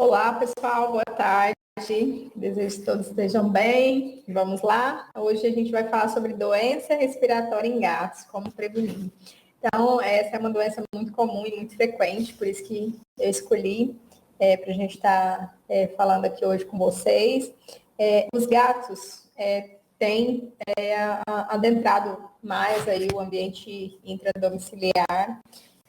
Olá, pessoal, boa tarde. Desejo que todos estejam bem. Vamos lá? Hoje a gente vai falar sobre doença respiratória em gatos, como prevenir. Então, essa é uma doença muito comum e muito frequente, por isso que eu escolhi para a gente estar falando aqui hoje com vocês. Os gatos têm adentrado mais aí o ambiente intradomiciliar,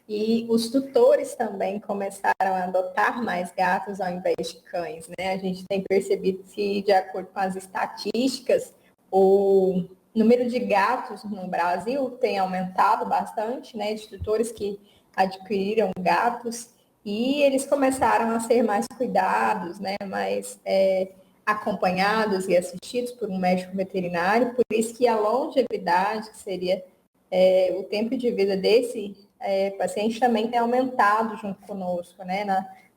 e os tutores também começaram a adotar mais gatos ao invés de cães, né? A gente tem percebido que, de acordo com as estatísticas, o número de gatos no Brasil tem aumentado bastante, né? De tutores que adquiriram gatos, e eles começaram a ser mais cuidados, né? Mais acompanhados e assistidos por um médico veterinário. Por isso que a longevidade, que seria o tempo de vida desse paciente, também tem aumentado junto conosco, né,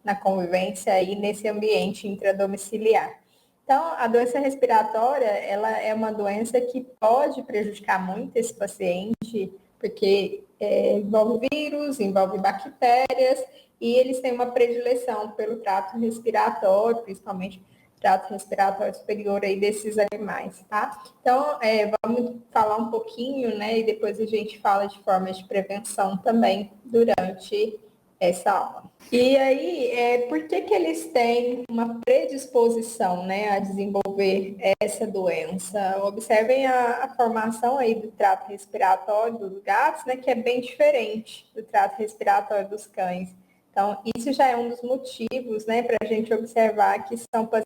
na convivência aí nesse ambiente intradomiciliar. Então, a doença respiratória, ela é uma doença que pode prejudicar muito esse paciente, porque envolve vírus, envolve bactérias, e eles têm uma predileção pelo trato respiratório, principalmente trato respiratório superior aí desses animais, tá? Então, vamos falar um pouquinho, né, e depois a gente fala de formas de prevenção também durante essa aula. E aí, por que eles têm uma predisposição, né, a desenvolver essa doença? Observem a formação aí do trato respiratório dos gatos, né, que é bem diferente do trato respiratório dos cães. Então, isso já é um dos motivos, né, para a gente observar que são pacientes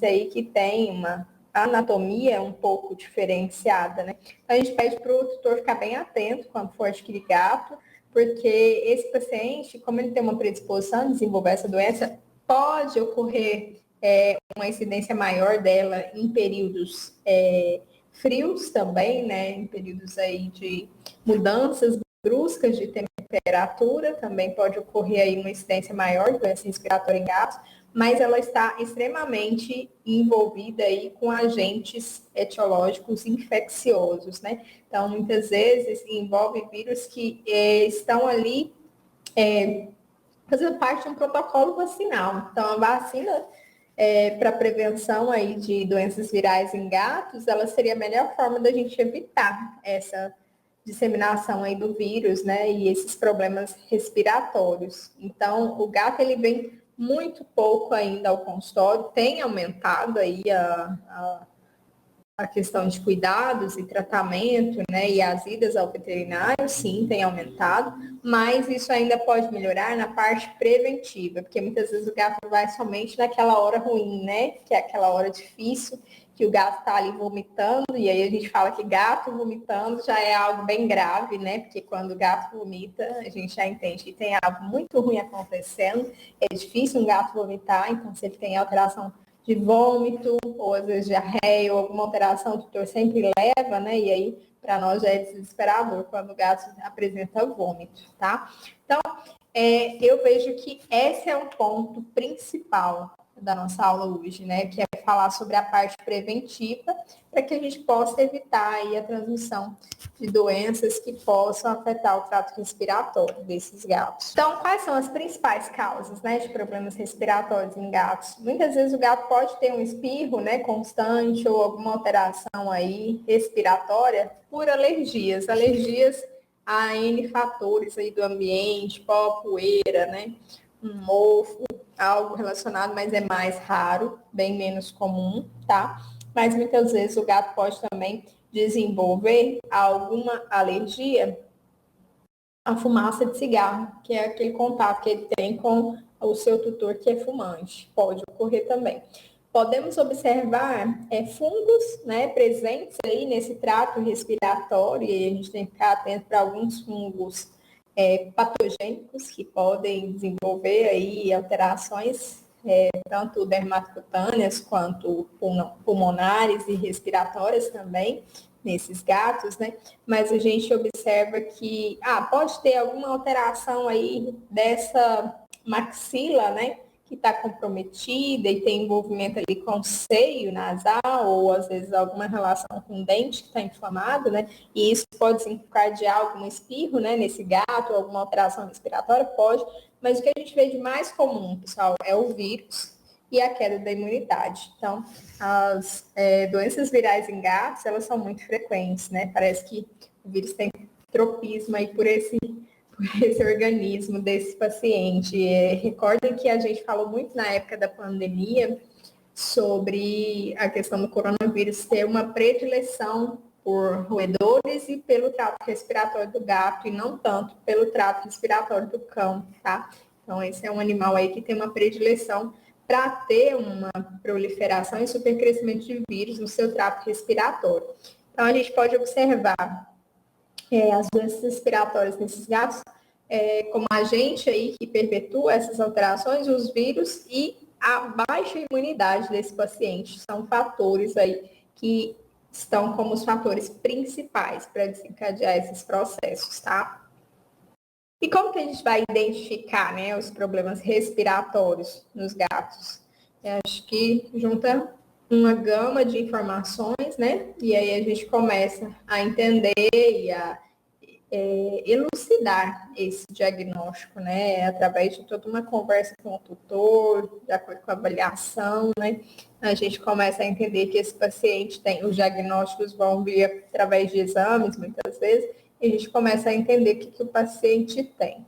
aí que têm uma anatomia um pouco diferenciada, né? Então, a gente pede para o tutor ficar bem atento quando for adquirir gato, porque esse paciente, como ele tem uma predisposição a desenvolver essa doença, pode ocorrer uma incidência maior dela em períodos frios também, né? Em períodos aí de mudanças bruscas de temperatura, também pode ocorrer aí uma incidência maior de doença respiratória em gatos, mas ela está extremamente envolvida aí com agentes etiológicos infecciosos, né? Então, muitas vezes envolve vírus que estão ali fazendo parte de um protocolo vacinal. Então, a vacina para prevenção aí de doenças virais em gatos, ela seria a melhor forma da gente evitar essa disseminação aí do vírus, né? E esses problemas respiratórios. Então, o gato, ele vem muito pouco ainda ao consultório, tem aumentado aí a questão de cuidados e tratamento, né, e as idas ao veterinário, sim, tem aumentado, mas isso ainda pode melhorar na parte preventiva, porque muitas vezes o gato vai somente naquela hora ruim, né, que é aquela hora difícil, que o gato está ali vomitando, e aí a gente fala que gato vomitando já é algo bem grave, né, porque quando o gato vomita, a gente já entende que tem algo muito ruim acontecendo, é difícil um gato vomitar, então se ele tem alteração de vômito, ou às vezes diarreia, ou alguma alteração, o tutor sempre leva, né? E aí, para nós já é desesperador quando o gato apresenta vômito, tá? Então, eu vejo que esse é um ponto principal da nossa aula hoje, né? Que é falar sobre a parte preventiva, para que a gente possa evitar aí a transmissão de doenças que possam afetar o trato respiratório desses gatos. Então, quais são as principais causas, né, de problemas respiratórios em gatos? Muitas vezes o gato pode ter um espirro, né, constante, ou alguma alteração aí respiratória por alergias. Alergias a N fatores aí do ambiente, pó, poeira, né, um mofo, algo relacionado, mas é mais raro, bem menos comum, tá? Mas muitas vezes o gato pode também desenvolver alguma alergia à fumaça de cigarro, que é aquele contato que ele tem com o seu tutor que é fumante. Pode ocorrer também. Podemos observar fungos, né, presentes aí nesse trato respiratório, e a gente tem que ficar atento para alguns fungos patogênicos que podem desenvolver aí alterações tanto dermatocutâneas quanto pulmonares e respiratórias também nesses gatos, né? Mas a gente observa que pode ter alguma alteração aí dessa maxila, né? Que está comprometida e tem envolvimento ali com o seio nasal, ou às vezes alguma relação com o dente que está inflamado, né? E isso pode desencadear algum espirro, né, nesse gato, alguma alteração respiratória, pode, mas o que a gente vê de mais comum, pessoal, é o vírus e a queda da imunidade. Então, as doenças virais em gatos, elas são muito frequentes, né? Parece que o vírus tem tropismo aí por esse organismo desse paciente. Recordem que a gente falou muito na época da pandemia sobre a questão do coronavírus ter uma predileção por roedores e pelo trato respiratório do gato e não tanto pelo trato respiratório do cão, tá? Então, esse é um animal aí que tem uma predileção para ter uma proliferação e supercrescimento de vírus no seu trato respiratório. Então, a gente pode observar as doenças respiratórias nesses gatos como agente aí que perpetua essas alterações, os vírus e a baixa imunidade desse paciente. São fatores aí que estão como os fatores principais para desencadear esses processos, tá? E como que a gente vai identificar, né, os problemas respiratórios nos gatos? Eu acho que junta uma gama de informações, né? E aí a gente começa a entender e a elucidar esse diagnóstico, né? Através de toda uma conversa com o tutor, de acordo com a avaliação, né? A gente começa a entender que esse paciente tem, os diagnósticos vão vir através de exames, muitas vezes, e a gente começa a entender o que o paciente tem.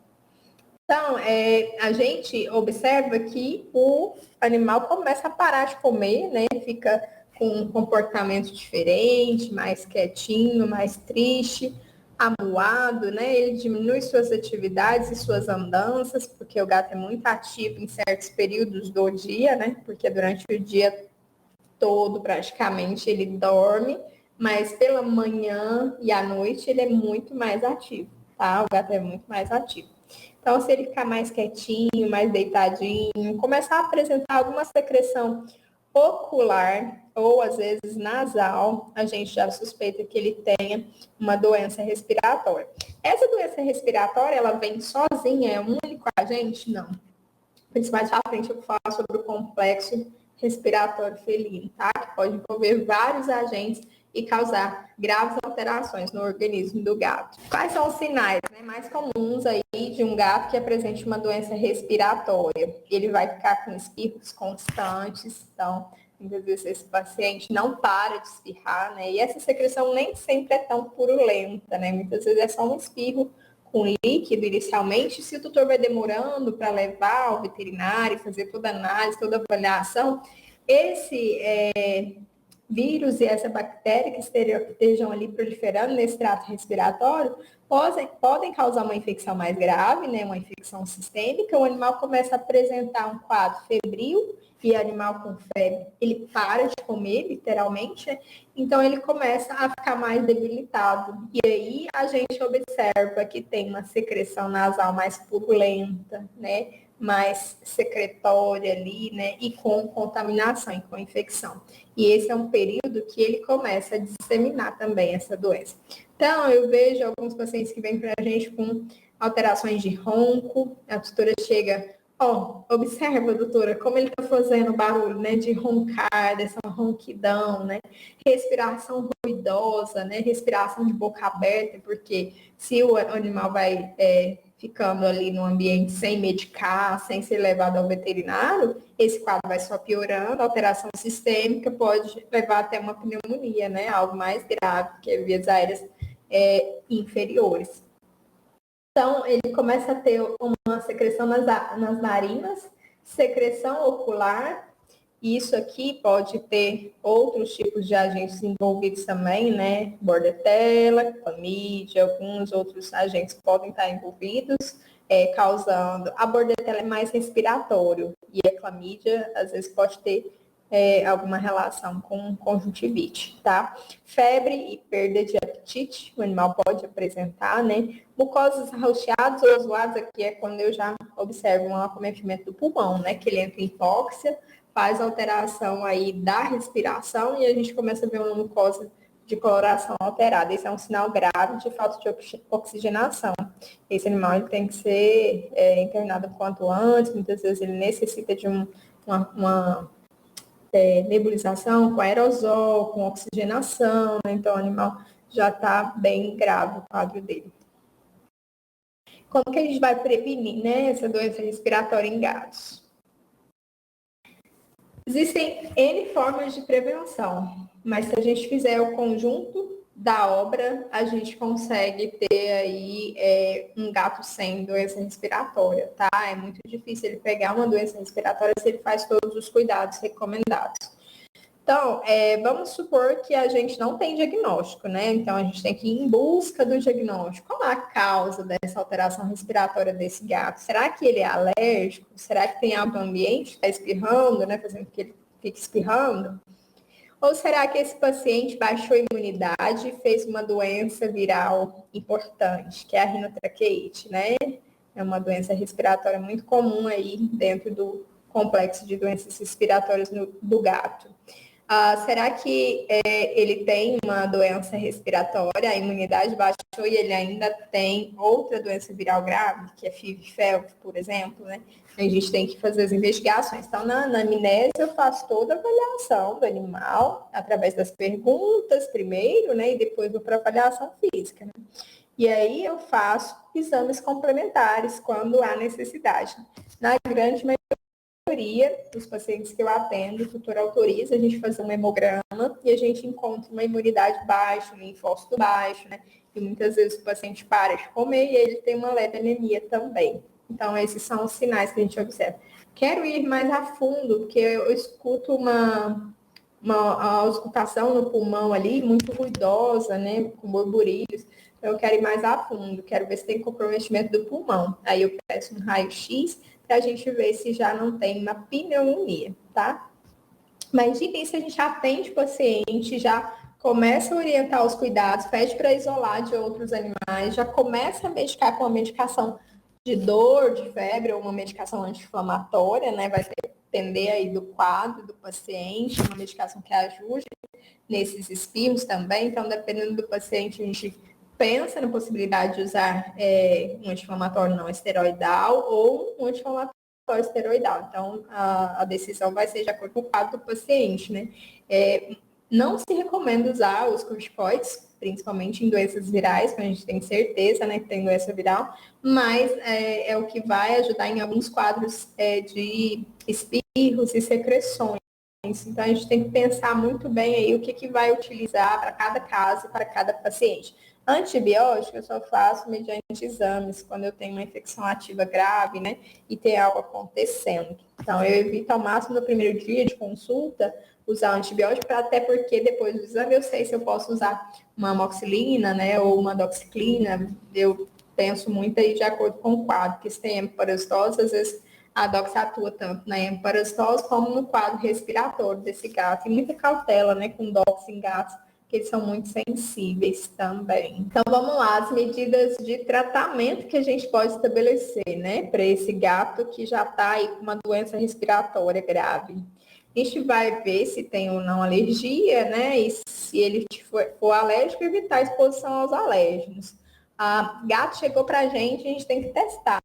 Então, a gente observa que o animal começa a parar de comer, né? Fica com um comportamento diferente, mais quietinho, mais triste, amuado, né? Ele diminui suas atividades e suas andanças, porque o gato é muito ativo em certos períodos do dia, né? Porque durante o dia todo, praticamente, ele dorme, mas pela manhã e à noite ele é muito mais ativo, tá? O gato é muito mais ativo. Então, se ele ficar mais quietinho, mais deitadinho, começar a apresentar alguma secreção ocular ou às vezes nasal, a gente já suspeita que ele tenha uma doença respiratória. Essa doença respiratória, ela vem sozinha, é um único agente? Não. Por isso, mais à frente eu falo sobre o complexo respiratório felino, tá? Que pode envolver vários agentes e causar graves alterações no organismo do gato. Quais são os sinais, né, mais comuns aí de um gato que apresente uma doença respiratória? Ele vai ficar com espirros constantes, então muitas vezes esse paciente não para de espirrar, né? E essa secreção nem sempre é tão purulenta, né? Muitas vezes é só um espirro com líquido inicialmente. Se o tutor vai demorando para levar ao veterinário, fazer toda a análise, toda a avaliação, esse vírus e essa bactéria que estejam ali proliferando nesse trato respiratório podem causar uma infecção mais grave, né, uma infecção sistêmica. O animal começa a apresentar um quadro febril e animal com febre, ele para de comer, literalmente, né? Então ele começa a ficar mais debilitado. E aí a gente observa que tem uma secreção nasal mais purulenta, né? Mais secretória ali, né? E com contaminação e com infecção. E esse é um período que ele começa a disseminar também essa doença. Então, eu vejo alguns pacientes que vêm para a gente com alterações de ronco, a tutora chega, observa, doutora, como ele está fazendo barulho, né, de roncar, dessa ronquidão, né, respiração ruidosa, né, respiração de boca aberta, porque se o animal vai ficando ali no ambiente sem medicar, sem ser levado ao veterinário, esse quadro vai só piorando, a alteração sistêmica pode levar até uma pneumonia, né, algo mais grave, que é vias aéreas inferiores. Então, ele começa a ter uma secreção nas narinas, secreção ocular. Isso aqui pode ter outros tipos de agentes envolvidos também, né? Bordetella, clamídia, alguns outros agentes podem estar envolvidos, causando. A bordetella é mais respiratório e a clamídia, às vezes, pode ter alguma relação com conjuntivite, tá? Febre e perda de apetite, o animal pode apresentar, né? Mucosas arroxeadas ou zoadas, aqui é quando eu já observo um acometimento do pulmão, né? Que ele entra em hipóxia, faz alteração aí da respiração e a gente começa a ver uma mucosa de coloração alterada. Esse é um sinal grave de falta de oxigenação. Esse animal ele tem que ser internado o quanto antes, muitas vezes ele necessita de uma nebulização com aerosol, com oxigenação, né? Então o animal já está bem grave o quadro dele. Como que a gente vai prevenir, né, essa doença respiratória em gatos? Existem N formas de prevenção, mas se a gente fizer o conjunto da obra, a gente consegue ter aí um gato sem doença respiratória, tá? É muito difícil ele pegar uma doença respiratória se ele faz todos os cuidados recomendados. Então, vamos supor que a gente não tem diagnóstico, né? Então, a gente tem que ir em busca do diagnóstico. Qual é a causa dessa alteração respiratória desse gato? Será que ele é alérgico? Será que tem algo no ambiente que está espirrando, né? Fazendo com que ele fique espirrando? Ou será que esse paciente baixou a imunidade e fez uma doença viral importante, que é a rinotraqueite, né? É uma doença respiratória muito comum aí dentro do complexo de doenças respiratórias do gato. Será que ele tem uma doença respiratória, a imunidade baixou e ele ainda tem outra doença viral grave, que é FIV-FeLV, por exemplo, né? A gente tem que fazer as investigações. Então, na anamnese, eu faço toda a avaliação do animal, através das perguntas primeiro, né? E depois vou para a avaliação física, né? E aí eu faço exames complementares quando há necessidade. Na grande maioria dos pacientes que eu atendo, o tutor autoriza a gente fazer um hemograma e a gente encontra uma imunidade baixa, um linfócito baixo, né? E muitas vezes o paciente para de comer e ele tem uma leve anemia também. Então, esses são os sinais que a gente observa. Quero ir mais a fundo, porque eu escuto uma auscultação no pulmão ali, muito ruidosa, né? Com burburilhos. Então, eu quero ir mais a fundo, quero ver se tem comprometimento do pulmão. Aí eu peço um raio-x para a gente ver se já não tem uma pneumonia, tá? Mas de início a gente atende o paciente, já começa a orientar os cuidados, pede para isolar de outros animais, já começa a medicar com uma medicação de dor, de febre, ou uma medicação anti-inflamatória, né? Vai depender aí do quadro do paciente, uma medicação que ajude nesses espirros também. Então, dependendo do paciente, a gente pensa na possibilidade de usar um anti-inflamatório não esteroidal ou um anti-inflamatório esteroidal. Então, a decisão vai ser de acordo com o quadro do paciente, né? Não se recomenda usar os corticoides, principalmente em doenças virais, quando a gente tem certeza, né, que tem doença viral, mas é o que vai ajudar em alguns quadros de espirros e secreções. Então, a gente tem que pensar muito bem aí o que vai utilizar para cada caso, para cada paciente. Antibiótico eu só faço mediante exames, quando eu tenho uma infecção ativa grave, né, e tem algo acontecendo. Então, eu evito ao máximo no primeiro dia de consulta usar antibiótico, até porque depois do exame eu sei se eu posso usar uma amoxicilina, né, ou uma doxiciclina. Eu penso muito aí de acordo com o quadro, porque se tem hemparasitose, às vezes a dox atua tanto na hemparasitose como no quadro respiratório desse gato. E muita cautela, né, com dox em gatos, que eles são muito sensíveis também. Então, vamos lá, as medidas de tratamento que a gente pode estabelecer, né, para esse gato que já está aí com uma doença respiratória grave. A gente vai ver se tem ou não alergia, né, e se ele for alérgico, evitar a exposição aos alérgenos. Gato chegou para a gente tem que testar,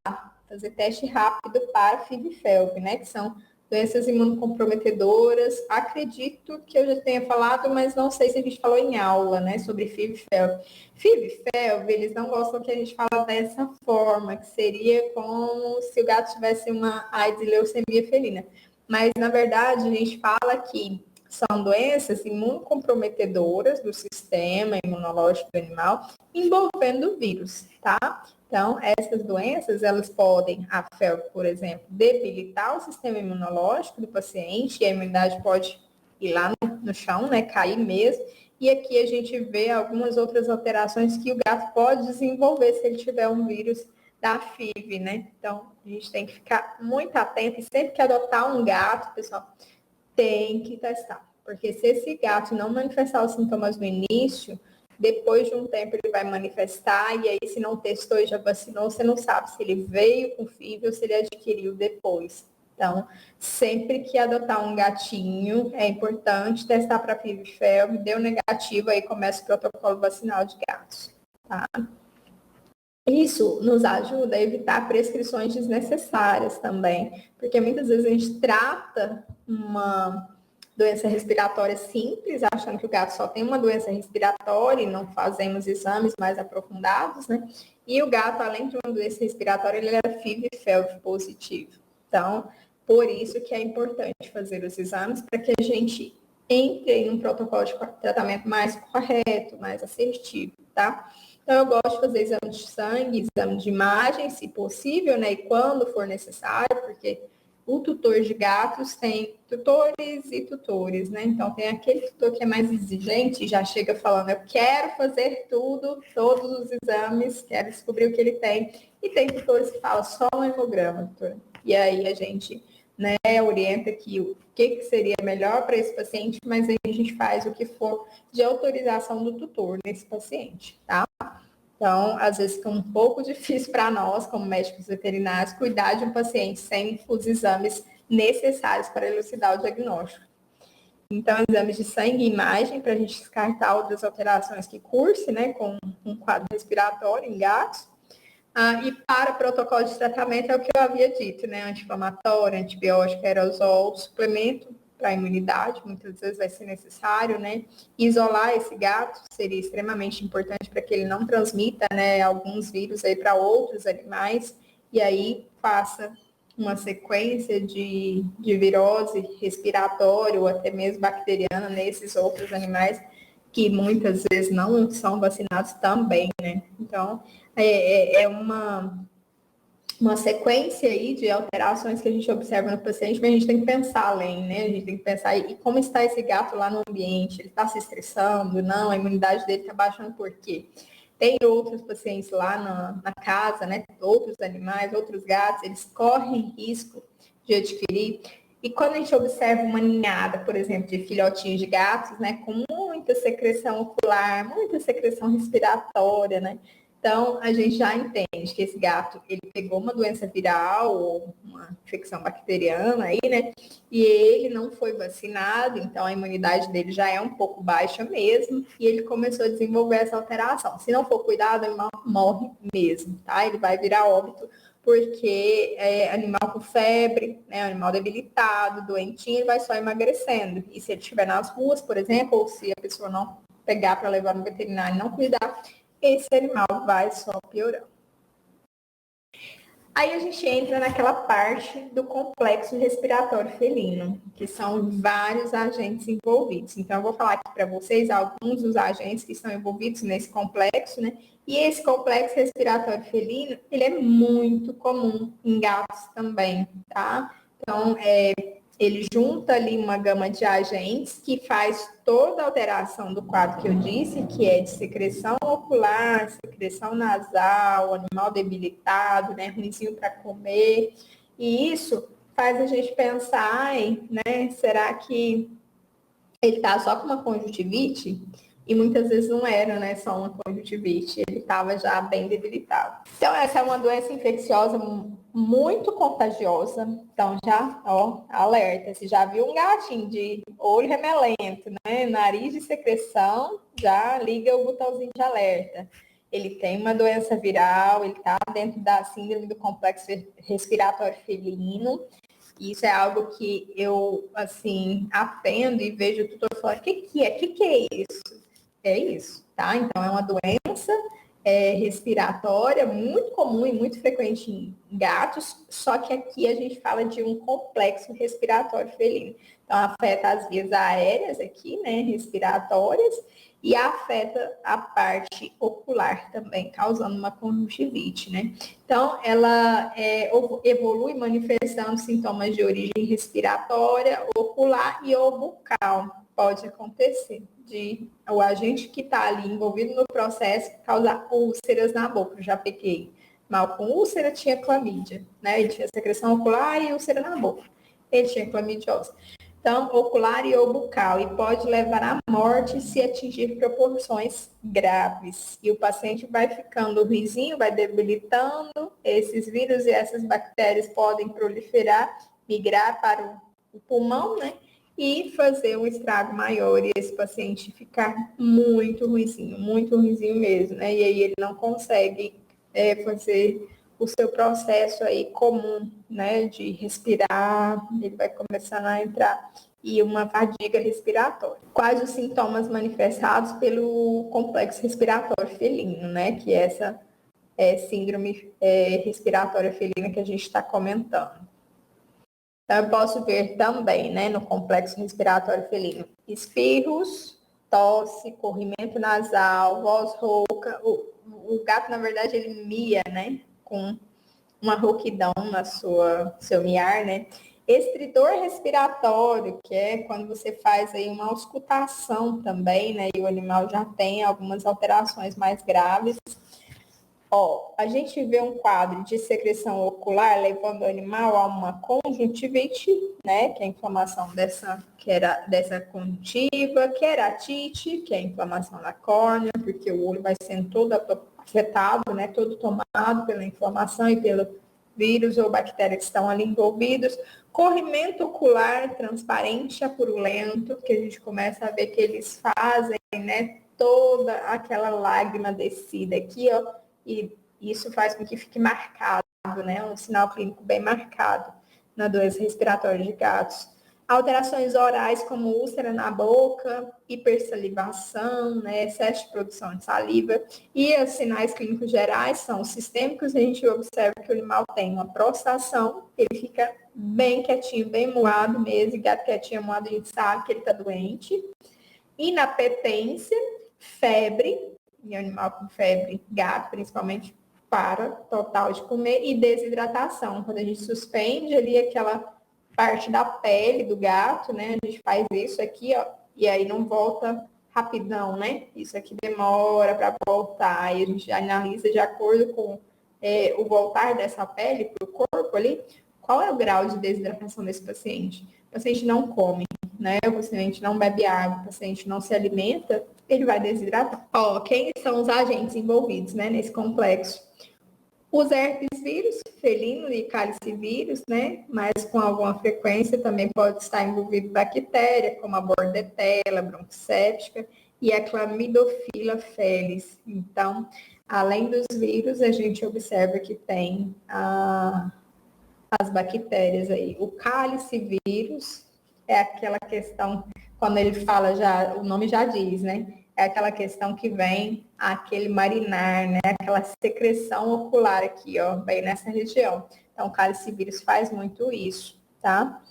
fazer teste rápido para FIV-FeLV, né, que são doenças imunocomprometedoras. Acredito que eu já tenha falado, mas não sei se a gente falou em aula, né, sobre FIV-FeLV. FIV-FeLV, eles não gostam que a gente fale dessa forma, que seria como se o gato tivesse uma AIDS e leucemia felina. Mas, na verdade, a gente fala que são doenças imunocomprometedoras do sistema imunológico do animal envolvendo vírus, tá? Então, essas doenças, elas podem, a FeLV, por exemplo, debilitar o sistema imunológico do paciente, e a imunidade pode ir lá no chão, né, cair mesmo. E aqui a gente vê algumas outras alterações que o gato pode desenvolver se ele tiver um vírus da FIV, né? Então, a gente tem que ficar muito atento e sempre que adotar um gato, pessoal, tem que testar. Porque se esse gato não manifestar os sintomas no início, depois de um tempo ele vai manifestar, e aí se não testou e já vacinou, você não sabe se ele veio com FIV ou se ele adquiriu depois. Então, sempre que adotar um gatinho, é importante testar para FIV-FeLV, deu negativo, aí começa o protocolo vacinal de gatos, tá? Isso nos ajuda a evitar prescrições desnecessárias também, porque muitas vezes a gente trata doença respiratória simples, achando que o gato só tem uma doença respiratória e não fazemos exames mais aprofundados, né? E o gato, além de uma doença respiratória, ele era FIV e FeLV positivo. Então, por isso que é importante fazer os exames para que a gente entre em um protocolo de tratamento mais correto, mais assertivo, tá? Então, eu gosto de fazer exame de sangue, exame de imagem, se possível, né? E quando for necessário, porque o tutor de gatos tem tutores e tutores, né? Então, tem aquele tutor que é mais exigente e já chega falando, eu quero fazer tudo, todos os exames, quero descobrir o que ele tem. E tem tutores que falam só um hemograma, doutor. E aí a gente, né, orienta que o que seria melhor para esse paciente, mas aí a gente faz o que for de autorização do tutor nesse paciente, tá? Então, às vezes fica um pouco difícil para nós, como médicos veterinários, cuidar de um paciente sem os exames necessários para elucidar o diagnóstico. Então, exames de sangue e imagem para a gente descartar outras alterações que curse, né, com um quadro respiratório em gatos. E para protocolo de tratamento é o que eu havia dito, né, anti-inflamatório, antibiótico, aerosol, suplemento para a imunidade, muitas vezes vai ser necessário, né? Isolar esse gato seria extremamente importante para que ele não transmita, né, alguns vírus aí para outros animais e aí faça uma sequência de virose respiratória ou até mesmo bacteriana nesses outros animais que muitas vezes não são vacinados também, né? Então, é uma sequência aí de alterações que a gente observa no paciente, mas a gente tem que pensar além, né? A gente tem que pensar e como está esse gato lá no ambiente, ele está se estressando, não, a imunidade dele está baixando por quê? Tem outros pacientes lá na casa, né? Outros animais, outros gatos, eles correm risco de adquirir. E quando a gente observa uma ninhada, por exemplo, de filhotinhos de gatos, né? Com muita secreção ocular, muita secreção respiratória, né? Então, a gente já entende que esse gato, ele pegou uma doença viral ou uma infecção bacteriana aí, né? E ele não foi vacinado, então a imunidade dele já é um pouco baixa mesmo, e ele começou a desenvolver essa alteração. Se não for cuidado, o animal morre mesmo, tá? Ele vai virar óbito, porque é animal com febre, né? Animal debilitado, doentinho, ele vai só emagrecendo. E se ele estiver nas ruas, por exemplo, ou se a pessoa não pegar para levar no veterinário e não cuidar, esse animal vai só piorando. Aí a gente entra naquela parte do complexo respiratório felino, que são vários agentes envolvidos. Então, eu vou falar aqui para vocês alguns dos agentes que estão envolvidos nesse complexo, né? E esse complexo respiratório felino, ele é muito comum em gatos também, tá? Então, ele junta ali uma gama de agentes que faz toda a alteração do quadro que eu disse, que é de secreção ocular, secreção nasal, animal debilitado, né, ruimzinho para comer. E isso faz a gente pensar, né, será que ele está só com uma conjuntivite? E muitas vezes não era, né, só uma conjuntivite, ele estava já bem debilitado. Então, essa é uma doença infecciosa muito contagiosa. Então, já, ó, alerta. Se já viu um gatinho de olho remelento, né, nariz de secreção, já liga o botãozinho de alerta. Ele tem uma doença viral, ele está dentro da síndrome do complexo respiratório felino. Isso é algo que eu, assim, aprendo e vejo o tutor falar, o que é? O que é isso? É isso, tá? Então, é uma doença respiratória muito comum e muito frequente em gatos, só que aqui a gente fala de um complexo respiratório felino. Então, afeta as vias aéreas aqui, né, respiratórias, e afeta a parte ocular também, causando uma conjuntivite, né? Então, ela evolui manifestando sintomas de origem respiratória, ocular e ou bucal. Pode acontecer de o agente que está ali envolvido no processo causar úlceras na boca. Eu já peguei mal com úlcera, tinha clamídia, né? Ele tinha secreção ocular e úlcera na boca. Ele tinha clamidiose. Então, ocular e ou bucal, e pode levar à morte se atingir proporções graves. E o paciente vai ficando ruinzinho, vai debilitando, esses vírus e essas bactérias podem proliferar, migrar para o pulmão, né? E fazer um estrago maior e esse paciente ficar muito ruinzinho mesmo, né? E aí ele não consegue fazer o seu processo aí comum, né, de respirar, ele vai começar a entrar e uma fadiga respiratória. Quais os sintomas manifestados pelo complexo respiratório felino, né? Que é essa síndrome respiratória felina que a gente está comentando. Então, eu posso ver também, né, no complexo respiratório felino, espirros, tosse, corrimento nasal, voz rouca. O gato, na verdade, ele mia, né, com uma rouquidão na seu miar, né? Estridor respiratório, que é quando você faz aí uma auscultação também, né, e o animal já tem algumas alterações mais graves. A gente vê um quadro de secreção ocular levando o animal a uma conjuntivite, né, que é a inflamação dessa conjuntiva, queratite, que é a inflamação da córnea, porque o olho vai sendo todo afetado, né, todo tomado pela inflamação e pelo vírus ou bactérias que estão ali envolvidos. Corrimento ocular transparente apurulento, que a gente começa a ver que eles fazem, né, toda aquela lágrima descida aqui, e isso faz com que fique marcado, né? Um sinal clínico bem marcado na doença respiratória de gatos. Alterações orais, como úlcera na boca, hipersalivação, né? Excesso de produção de saliva. E os sinais clínicos gerais são sistêmicos, a gente observa que o animal tem uma prostração, ele fica bem quietinho, bem moado mesmo, e gato quietinho, moado, a gente sabe que ele está doente. Inapetência, febre, e animal com febre, gato principalmente, para total de comer, e desidratação, quando a gente suspende ali aquela parte da pele do gato, né, a gente faz isso aqui, e aí não volta rapidão, né, isso aqui demora para voltar, e a gente analisa de acordo com o voltar dessa pele para o corpo ali, qual é o grau de desidratação desse paciente. O paciente não come, né, o paciente não bebe água, o paciente não se alimenta, ele vai desidratar. Quem são os agentes envolvidos, né, nesse complexo? Os herpes vírus, felino e calicivírus, né, mas com alguma frequência também pode estar envolvido bactéria, como a bordetella bronquicéptica e a clamidofila felis. Então, além dos vírus, a gente observa que tem as bactérias aí. O calicivírus é aquela questão, quando ele fala já, o nome já diz, né? É aquela questão que vem aquele marinar, né? Aquela secreção ocular aqui, bem nessa região. Então, o calicivírus faz muito isso, tá?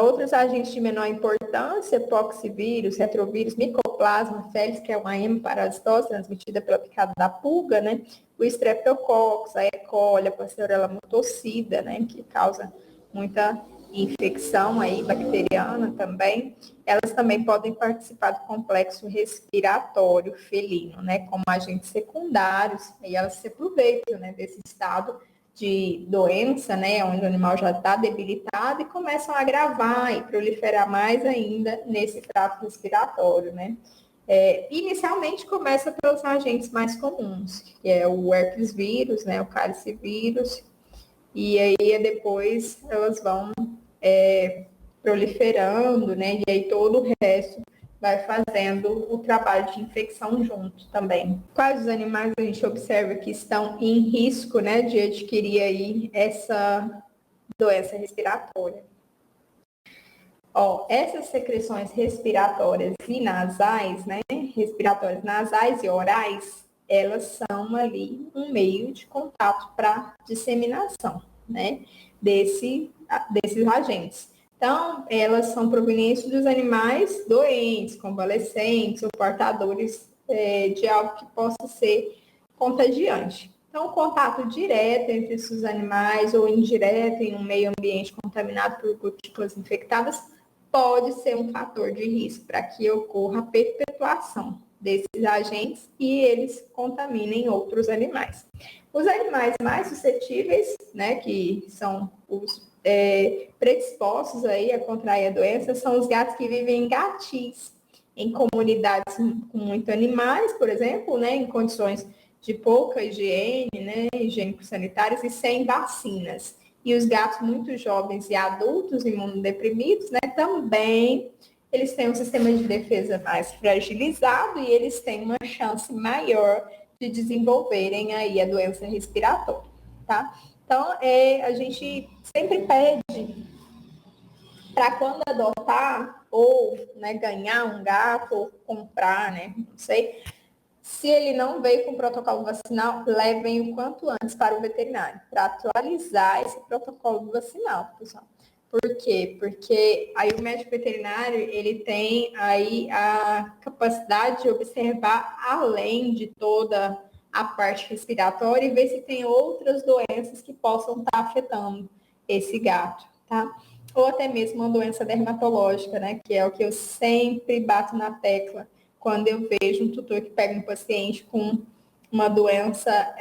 Outros agentes de menor importância, poxivírus, retrovírus, micoplasma felis, que é uma hemoparasitose transmitida pela picada da pulga, né? O streptococcus, a E. coli, a Pastorella mutocida, né? Que causa muita infecção aí bacteriana também. Elas também podem participar do complexo respiratório felino, né? Como agentes secundários, e elas se aproveitam, né, desse estado de doença, né, onde o animal já está debilitado e começam a agravar e proliferar mais ainda nesse trato respiratório, né. Inicialmente começa pelos agentes mais comuns, que é o herpes vírus, né, o calicivírus, e aí depois elas vão proliferando, né, e aí todo o resto vai fazendo o trabalho de infecção junto também. Quais os animais a gente observa que estão em risco, né, de adquirir aí essa doença respiratória? Essas secreções respiratórias e nasais, né, respiratórias nasais e orais, elas são ali um meio de contato para disseminação, né, desses agentes. Então, elas são provenientes dos animais doentes, convalescentes ou portadores de algo que possa ser contagiante. Então, o contato direto entre esses animais ou indireto em um meio ambiente contaminado por gotículas infectadas pode ser um fator de risco para que ocorra a perpetuação desses agentes e eles contaminem outros animais. Os animais mais suscetíveis, né, que são os predispostos aí a contrair a doença, são os gatos que vivem em gatis, em comunidades com muitos animais, por exemplo, né, em condições de pouca higiene, né, higiênico-sanitárias e sem vacinas. E os gatos muito jovens e adultos imunodeprimidos, né, também eles têm um sistema de defesa mais fragilizado e eles têm uma chance maior de desenvolverem aí a doença respiratória, tá? Então, a gente sempre pede para quando adotar ou, né, ganhar um gato ou comprar, né, não sei, se ele não veio com o protocolo vacinal, levem o quanto antes para o veterinário, para atualizar esse protocolo vacinal, pessoal. Por quê? Porque aí o médico veterinário, ele tem aí a capacidade de observar além de toda a parte respiratória e ver se tem outras doenças que possam estar afetando esse gato, tá? Ou até mesmo uma doença dermatológica, né? Que é o que eu sempre bato na tecla quando eu vejo um tutor que pega um paciente com uma doença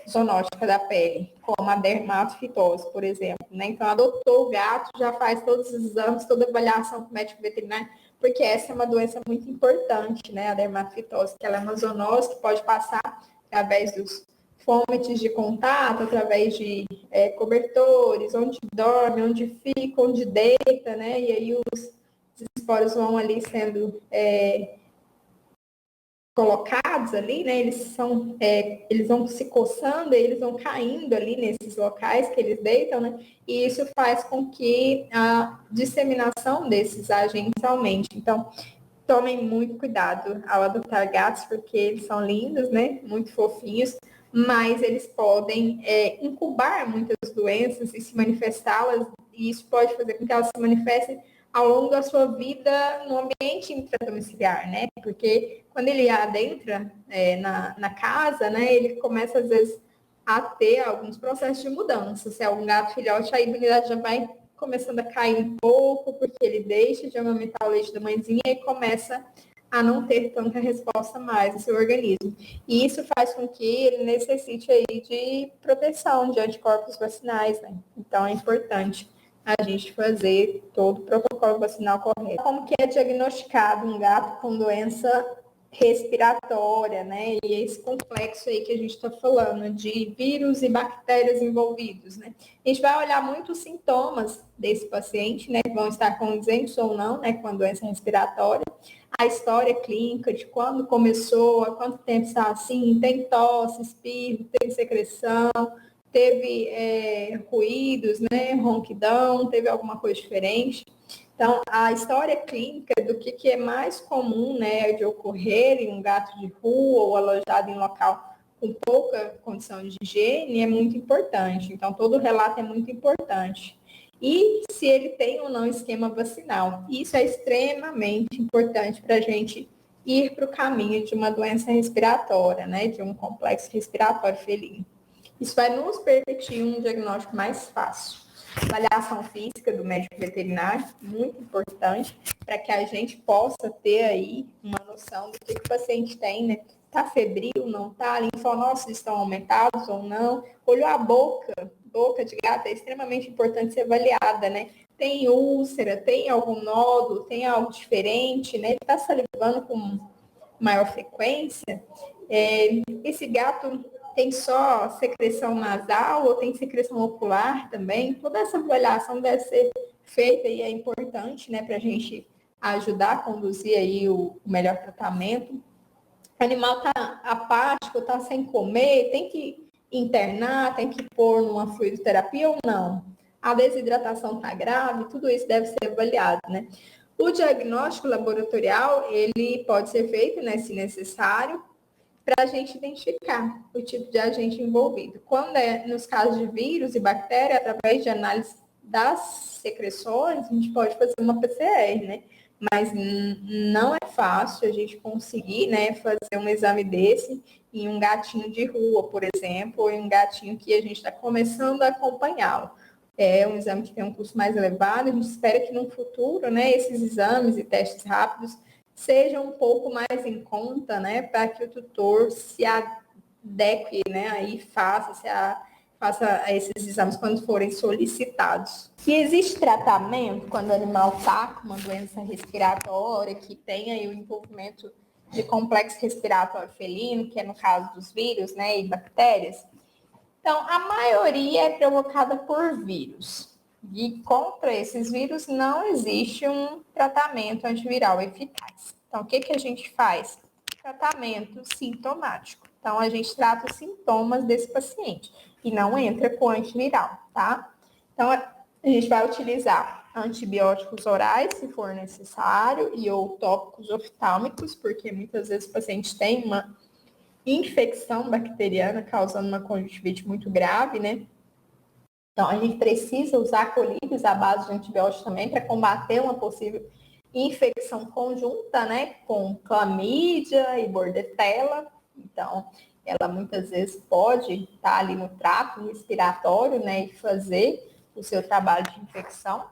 zoonótica da pele, como a dermatofitose, por exemplo, né? Então, adotou o gato, já faz todos os exames, toda a avaliação com o médico veterinário, porque essa é uma doença muito importante, né? A dermatofitose, que ela é uma zoonose que pode passar através dos fomites de contato, através de cobertores, onde dorme, onde fica, onde deita, né? E aí os esporos vão ali sendo colocados ali, né? Eles vão se coçando, eles vão caindo ali nesses locais que eles deitam, né? E isso faz com que a disseminação desses agentes aumente. Então, tomem muito cuidado ao adotar gatos, porque eles são lindos, né? Muito fofinhos, mas eles podem incubar muitas doenças e se manifestá-las, e isso pode fazer com que elas se manifestem ao longo da sua vida no ambiente intradomiciliar, né? Porque quando ele adentra na casa, né, ele começa, às vezes, a ter alguns processos de mudança. Se é um gato filhote, a imunidade já vai começando a cair um pouco, porque ele deixa de amamentar o leite da mãezinha e começa a não ter tanta resposta mais no seu organismo. E isso faz com que ele necessite aí de proteção, de anticorpos vacinais, né? Então, é importante a gente fazer todo o protocolo vacinal correto. Como que é diagnosticado um gato com doença respiratória, né? E esse complexo aí que a gente está falando de vírus e bactérias envolvidos, né? A gente vai olhar muito os sintomas desse paciente, né? Que vão estar condizentes ou não, né? Com a doença respiratória. A história clínica de quando começou, há quanto tempo está assim, tem tosse, espirro, tem secreção, teve ruídos, né, ronquidão, teve alguma coisa diferente. Então, a história clínica do que é mais comum, né, de ocorrer em um gato de rua ou alojado em local com pouca condição de higiene é muito importante. Então, todo o relato é muito importante. E se ele tem ou não esquema vacinal. Isso é extremamente importante para a gente ir para o caminho de uma doença respiratória, né, de um complexo respiratório felino. Isso vai nos permitir um diagnóstico mais fácil. Avaliação física do médico veterinário, muito importante, para que a gente possa ter aí uma noção do que o paciente tem, né? Está febril, não está? Linfonócitos estão aumentados ou não? Olhou a boca de gato é extremamente importante ser avaliada, né? Tem úlcera, tem algum nódulo, tem algo diferente, né? Ele está salivando com maior frequência. Esse gato tem só secreção nasal ou tem secreção ocular também? Toda essa avaliação deve ser feita e é importante, né, para a gente ajudar a conduzir aí o melhor tratamento. O animal está apático, está sem comer, tem que internar, tem que pôr numa fluidoterapia ou não? A desidratação está grave, tudo isso deve ser avaliado, né? O diagnóstico laboratorial, ele pode ser feito, né, se necessário, para a gente identificar o tipo de agente envolvido. Quando é nos casos de vírus e bactéria, através de análise das secreções, a gente pode fazer uma PCR, né? Mas não é fácil a gente conseguir, né, fazer um exame desse em um gatinho de rua, por exemplo, ou em um gatinho que a gente está começando a acompanhá-lo. É um exame que tem um custo mais elevado, a gente espera que no futuro, né, esses exames e testes rápidos sejam um pouco mais em conta, né, para que o tutor se adeque, né, aí faça esses exames quando forem solicitados. E existe tratamento quando o animal está com uma doença respiratória, que tem aí o envolvimento de complexo respiratório felino, que é no caso dos vírus, né, e bactérias. Então, a maioria é provocada por vírus. E contra esses vírus não existe um tratamento antiviral eficaz. Então, o que a gente faz? Tratamento sintomático. Então, a gente trata os sintomas desse paciente e não entra com antiviral, tá? Então, A gente vai utilizar antibióticos orais, se for necessário, e ou tópicos oftálmicos, porque muitas vezes o paciente tem uma infecção bacteriana causando uma conjuntivite muito grave, né? Então, a gente precisa usar colírios à base de antibióticos também para combater uma possível infecção conjunta, né? Com clamídia e bordetela. Então, ela muitas vezes pode estar ali no trato respiratório, né? E fazer o seu trabalho de infecção.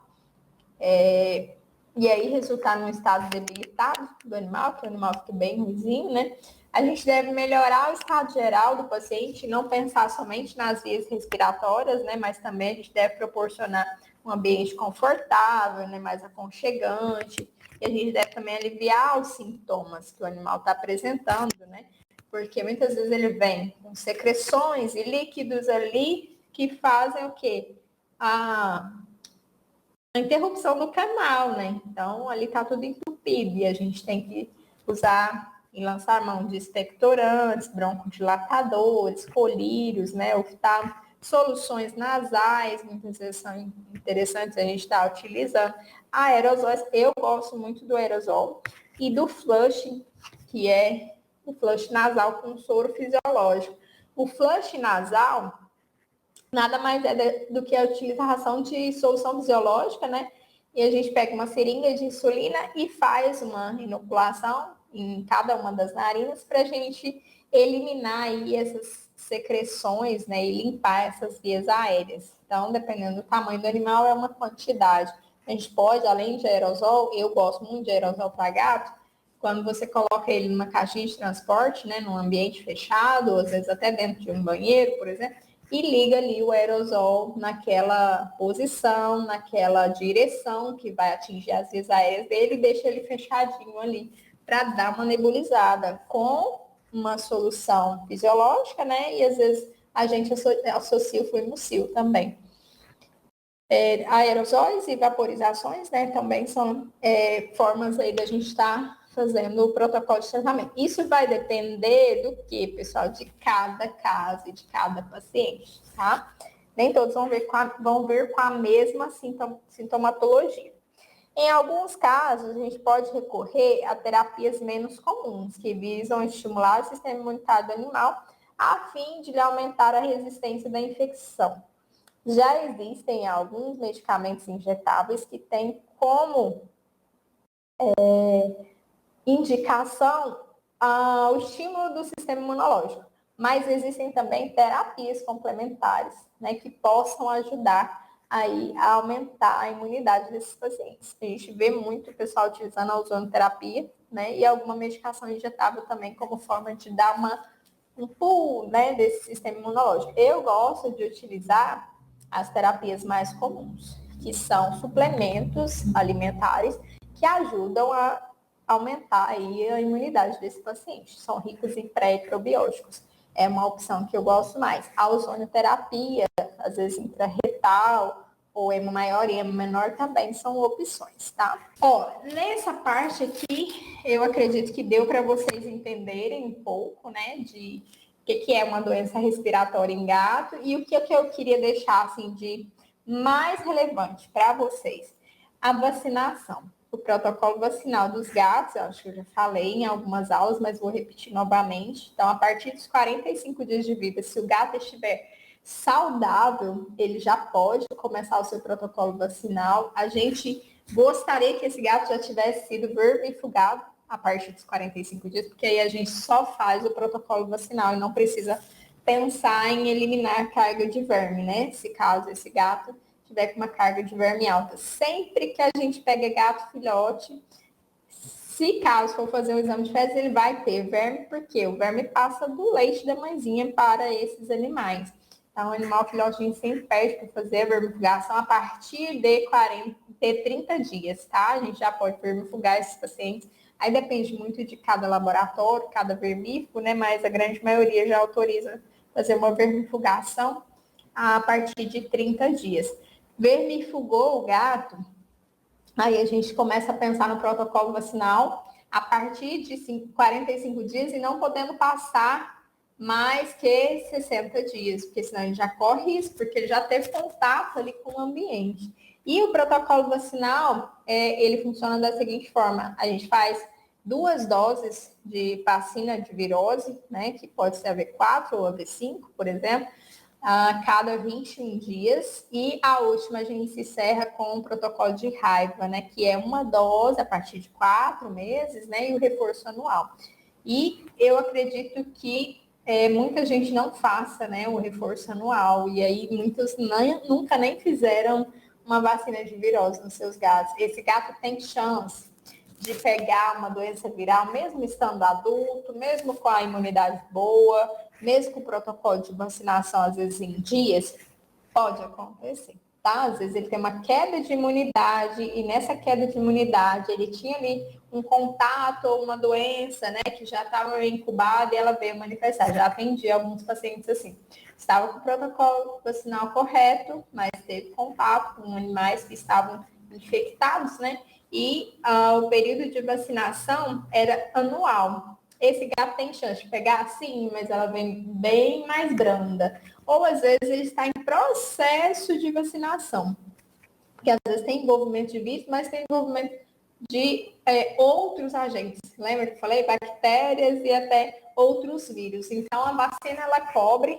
E aí resultar num estado debilitado do animal, que o animal fica bem ruimzinho, né? A gente deve melhorar o estado geral do paciente, não pensar somente nas vias respiratórias, né? Mas também a gente deve proporcionar um ambiente confortável, né? Mais aconchegante. E a gente deve também aliviar os sintomas que o animal está apresentando, né? Porque muitas vezes ele vem com secreções e líquidos ali que fazem o quê? A interrupção do canal, né? Então, ali tá tudo entupido e a gente tem que usar e lançar mão de expectorantes, broncodilatadores, colírios, né? Optar soluções nasais, muitas vezes são interessantes a gente estar utilizando. Aerosóis, eu gosto muito do aerosol e do flush, que é o flush nasal com soro fisiológico. O flush nasal nada mais é do que a utilização de solução fisiológica, né? E a gente pega uma seringa de insulina e faz uma inoculação em cada uma das narinas para a gente eliminar aí essas secreções, né? E limpar essas vias aéreas. Então, dependendo do tamanho do animal, é uma quantidade. A gente pode, além de aerosol, eu gosto muito de aerosol para gato, quando você coloca ele numa caixinha de transporte, né? Num ambiente fechado, ou às vezes até dentro de um banheiro, por exemplo, e liga ali o aerosol naquela posição, naquela direção que vai atingir as vias aéreas dele e deixa ele fechadinho ali para dar uma nebulizada com uma solução fisiológica, né? E às vezes a gente associa o fluimucil também. Aerosóis e vaporizações, né? Também são formas aí da gente estar fazendo o protocolo de tratamento. Isso vai depender do que, pessoal, de cada caso e de cada paciente, tá? Nem todos vão vir com a mesma sintomatologia. Em alguns casos, a gente pode recorrer a terapias menos comuns, que visam estimular o sistema imunitário do animal, a fim de aumentar a resistência da infecção. Já existem alguns medicamentos injetáveis que têm como indicação o estímulo do sistema imunológico, mas existem também terapias complementares, né, que possam ajudar aí a aumentar a imunidade desses pacientes. A gente vê muito o pessoal utilizando a ozonoterapia, né, e alguma medicação injetável também como forma de dar um pull, né, desse sistema imunológico. Eu gosto de utilizar as terapias mais comuns, que são suplementos alimentares que ajudam a aumentar aí a imunidade desse paciente. São ricos em pré-probióticos. É uma opção que eu gosto mais. A ozonioterapia, às vezes intraretal, ou emo maior e emo menor também são opções, tá? Ó, nessa parte aqui, eu acredito que deu para vocês entenderem um pouco, né, de o que é uma doença respiratória em gato e o que eu queria deixar, assim, de mais relevante para vocês. A vacinação. O protocolo vacinal dos gatos, eu acho que eu já falei em algumas aulas, mas vou repetir novamente. Então, a partir dos 45 dias de vida, se o gato estiver saudável, ele já pode começar o seu protocolo vacinal. A gente gostaria que esse gato já tivesse sido vermifugado a partir dos 45 dias, porque aí a gente só faz o protocolo vacinal e não precisa pensar em eliminar a carga de verme, né? Se caso esse gato tiver com uma carga de verme alta. Sempre que a gente pega gato filhote, se caso for fazer um exame de fezes, ele vai ter verme, porque o verme passa do leite da mãezinha para esses animais. Então, o animal filhotinho sempre pede para fazer a vermifugação a partir de 30 dias, tá? A gente já pode vermifugar esses pacientes. Aí depende muito de cada laboratório, cada vermífugo, né? Mas a grande maioria já autoriza fazer uma vermifugação a partir de 30 dias. Vermifugou o gato, aí a gente começa a pensar no protocolo vacinal a partir de 45 dias e não podendo passar mais que 60 dias, porque senão ele já corre risco, porque ele já teve contato ali com o ambiente. E o protocolo vacinal, ele funciona da seguinte forma: a gente faz 2 doses de vacina de virose, né, que pode ser a V4 ou a V5, por exemplo, a cada 21 dias, e a última a gente se encerra com o protocolo de raiva, né, que é uma dose a partir de 4 meses, né, e o reforço anual. E eu acredito que muita gente não faça, né, o reforço anual, e aí muitos nunca nem fizeram uma vacina de virose nos seus gatos. Esse gato tem chance de pegar uma doença viral, mesmo estando adulto, mesmo com a imunidade boa, mesmo com o protocolo de vacinação, às vezes em dias, pode acontecer, tá? Às vezes ele tem uma queda de imunidade e nessa queda de imunidade ele tinha ali um contato ou uma doença, né, que já estava incubada e ela veio manifestar. Já atendi alguns pacientes assim. Estava com o protocolo vacinal correto, mas teve contato com animais que estavam infectados, né? E o período de vacinação era anual. Esse gato tem chance de pegar sim, mas ela vem bem mais branda. Ou às vezes ele está em processo de vacinação. Porque às vezes tem envolvimento de vírus, mas tem envolvimento de outros agentes. Lembra que eu falei? Bactérias e até outros vírus. Então a vacina ela cobre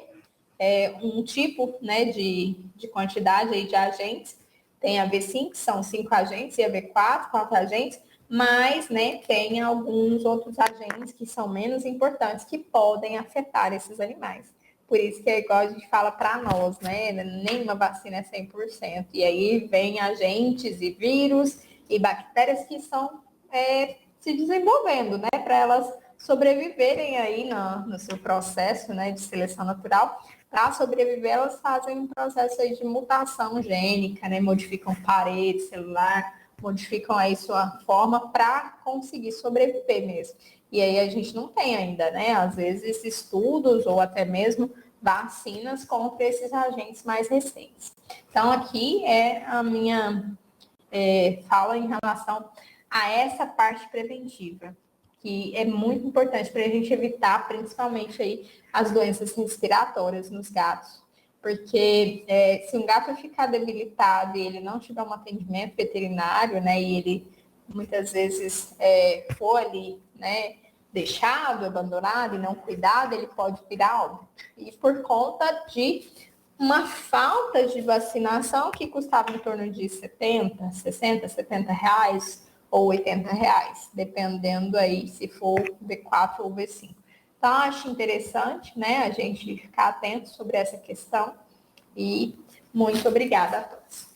um tipo, né, de quantidade aí de agentes. Tem a V5, que são 5 agentes, e a V4, 4 agentes, mas, né, tem alguns outros agentes que são menos importantes, que podem afetar esses animais. Por isso que é igual a gente fala para nós, né, nenhuma vacina é 100%. E aí vem agentes e vírus e bactérias que estão se desenvolvendo, né, para elas sobreviverem aí no seu processo, né, de seleção natural. Para sobreviver, elas fazem um processo aí de mutação gênica, né? Modificam parede celular, modificam aí sua forma para conseguir sobreviver mesmo. E aí a gente não tem ainda, né? Às vezes estudos ou até mesmo vacinas contra esses agentes mais recentes. Então aqui é a minha fala em relação a essa parte preventiva, que é muito importante para a gente evitar, principalmente aí, as doenças respiratórias nos gatos. Porque se um gato ficar debilitado e ele não tiver um atendimento veterinário, né, e ele muitas vezes for ali, né, deixado, abandonado e não cuidado, ele pode virar óbito. E por conta de uma falta de vacinação que custava em torno de 70, 60, 70 reais ou 80 reais, dependendo aí se for V4 ou V5. Então, acho interessante, né, a gente ficar atento sobre essa questão e muito obrigada a todos.